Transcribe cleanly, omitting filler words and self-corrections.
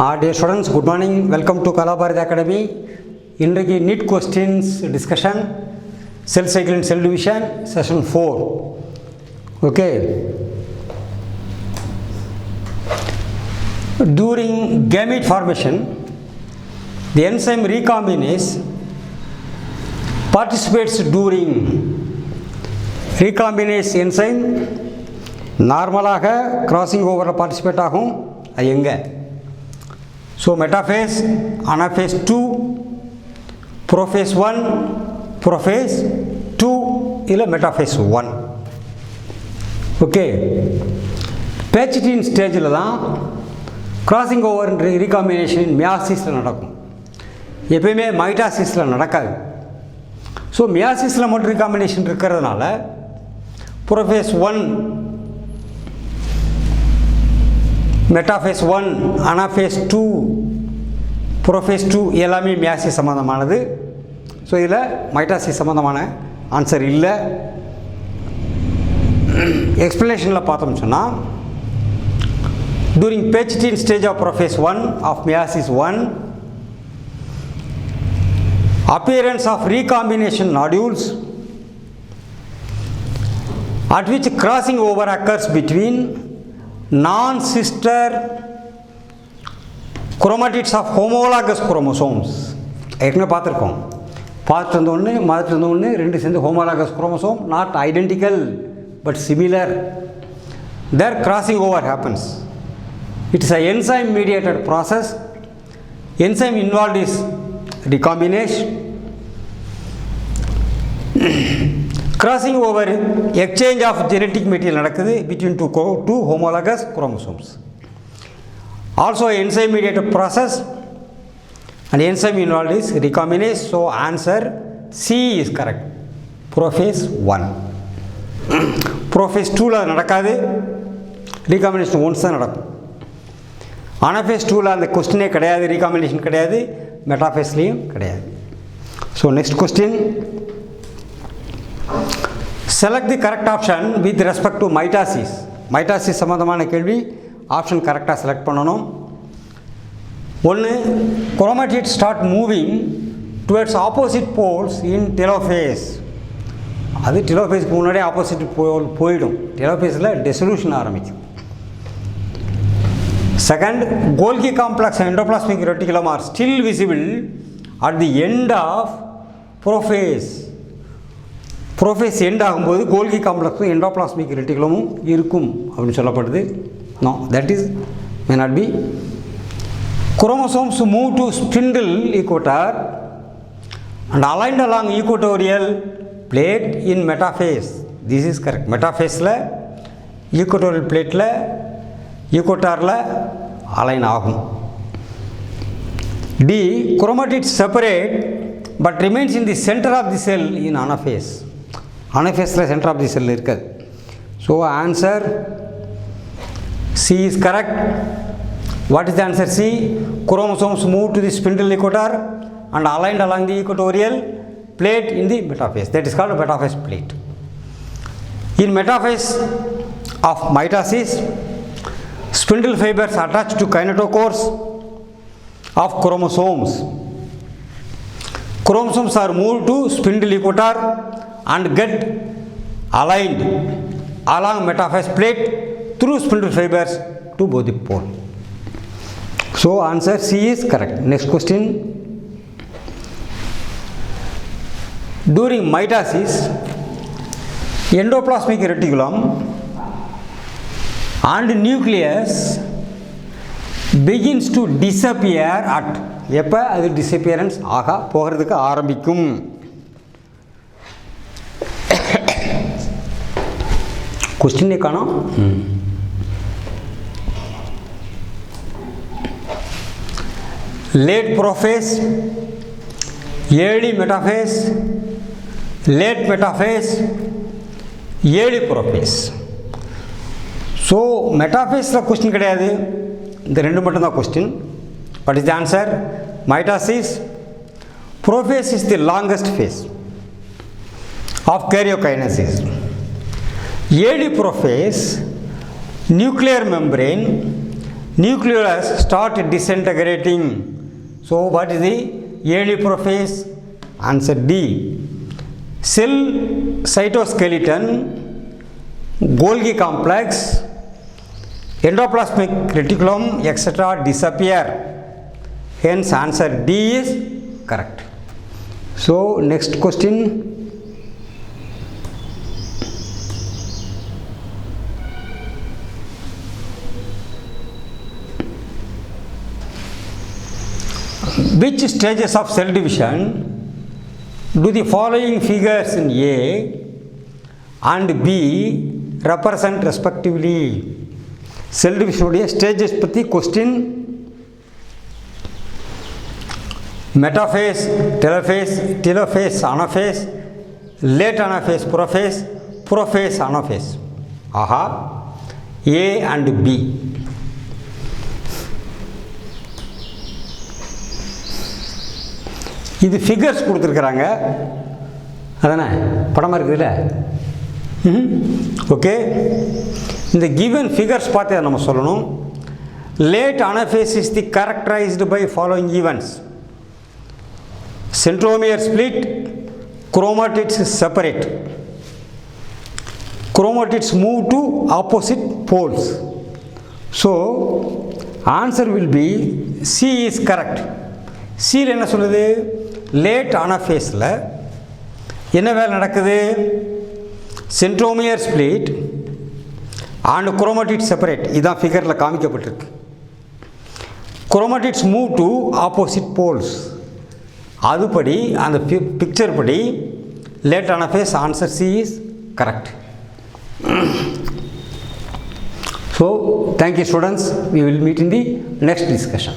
Dear students, good morning. Welcome to Kalabharat Academy. இன்றைக்கு NEET questions discussion, cell cycle and cell division, session 4. Okay. During gamete formation, the enzyme recombinase participates during recombinase enzyme நார்மலாக crossing over participate ஆகும். அது எங்க? So metaphase, anaphase 2, prophase 1, prophase 2 இல்லை metaphase 1. Okay, பேச்சிட்டின் ஸ்டேஜில் தான் crossing over recombination மியாசிஸில் நடக்கும். எப்பயுமே மைட்டாசிஸில் நடக்காது. ஸோ மியாசிஸில் மட்டும் ரீகாம்பினேஷன் இருக்கிறதுனால ப்ரோஃபேஸ் 1, மெட்டாஃபேஸ் 1, அனாஃபேஸ் 2, ப்ரோஃபேஸ் 2 எல்லாமே மியாசிஸ் சம்மந்தமானது. ஸோ இதில் மைட்டாசிஸ் சம்மந்தமான ஆன்சர் இல்லை. எக்ஸ்பிளனேஷனில் பார்த்தோம்னு சொன்னால், during Pechtin stage of prophase 1 of meiosis 1, appearance of recombination nodules at which crossing over occurs between non-sister chromatids of homologous chromosomes. ஏற்கனவே பார்த்துருக்கோம். பார்த்துட்டு ஒன்று மாதிரி ஒன்று ரெண்டு சேர்ந்து homologous chromosome, not identical but similar. Their crossing over happens. It is an enzyme mediated process. Enzyme involved is recombinase. Crossing over exchange of genetic material நடக்குது between two homologous chromosomes. Also enzyme mediated process and enzyme involved is recombinase. So answer C is correct. Prophase 1. Prophase 2ல நடக்காது, recombination once தான் நடக்கும். Anaphase 2ல அந்த கொஸ்டினே கிடையாது, recombination கிடையாது, மெட்டாஃபேஸ்லேயும் கிடையாது. So next question, select the correct option with respect to mitosis. Mitosis சம்மந்தமான கேள்வி, ஆப்ஷன் கரெக்டாக செலக்ட் பண்ணணும். ஒன்று, chromatid start moving towards opposite poles in telophase. அது டெலோஃபேஸ்க்கு முன்னாடியே ஆப்போசிட் போல் போயிடும். டெலோஃபேஸில் டெசொல்யூஷன் ஆரம்பிக்கும். Second, Golgi complex and endoplasmic reticulum are still visible at the end of prophase. Prophase end ஆகும்போது Golgi complex endoplasmic reticulum இருக்கும் அப்படின்னு சொல்லப்படுது. No, that is may not be. Chromosomes move to spindle equator and aligned along equatorial plate in metaphase. This is correct. Metaphase-ல equatorial plate-ல ஈக்குவட்டாரில் align ஆகும். D, chromatids separate but remains in the centre of the cell in anaphase. அனாஃபேஸில் centre of the cell இருக்காது. So answer C is correct. What is the answer? C, chromosomes move to the spindle equator and aligned along the equatorial plate in the metaphase. That is called metaphase plate. In metaphase of mitosis, spindle fibers attached to kinetochores of chromosomes. Chromosomes are moved to spindle equator and get aligned along metaphase plate through spindle fibers to both the pole. So answer C is correct. Next question. During mitosis, endoplasmic reticulum and nucleus begins to disappear at, எப்போ அது disappearance ஆக போகிறதுக்கு ஆரம்பிக்கும்? கொஸ்டினே காணோம். Late prophase, early metaphase, late metaphase, early prophase. So மெட்டாஃபேஸில் question கிடையாது, இந்த ரெண்டு மட்டும்தான் question. What is the answer? Mitosis. Prophase is the longest phase of karyokinesis. Early prophase, nuclear membrane nucleus start disintegrating. So what is the early prophase? Answer D. Cell cytoskeleton, Golgi complex, endoplasmic reticulum, etc. disappear. Hence answer D is correct. So next question. Which stages of cell division do the following figures in A and B represent respectively? Cell division உடைய stages பற்றி question. Metaphase, telophase, telophase, anaphase, late anaphase, prophase, prophase, anaphase. ஆஹா, A and B. இது figures கொடுத்துருக்குறாங்க, அதானே படமாக இருக்குதுல்ல. Okay, இந்த given figures பார்த்து அதை நம்ம சொல்லணும். Late anaphase is the characterised by following events: centromere split, chromatids separate, chromatids move to opposite poles. So answer will be C is correct. C என்ன சொல்லுது? லேட் அனஃபேஸில் என்ன வேலை நடக்குது? Centromere split and chromatid separate. இதுதான் ஃபிகரில் காமிக்கப்பட்டிருக்கு. Chromatids move to opposite poles. அதுபடி அந்த பிக்சர் படி late anaphase answer C is correct. So thank you students, we will meet in the next discussion.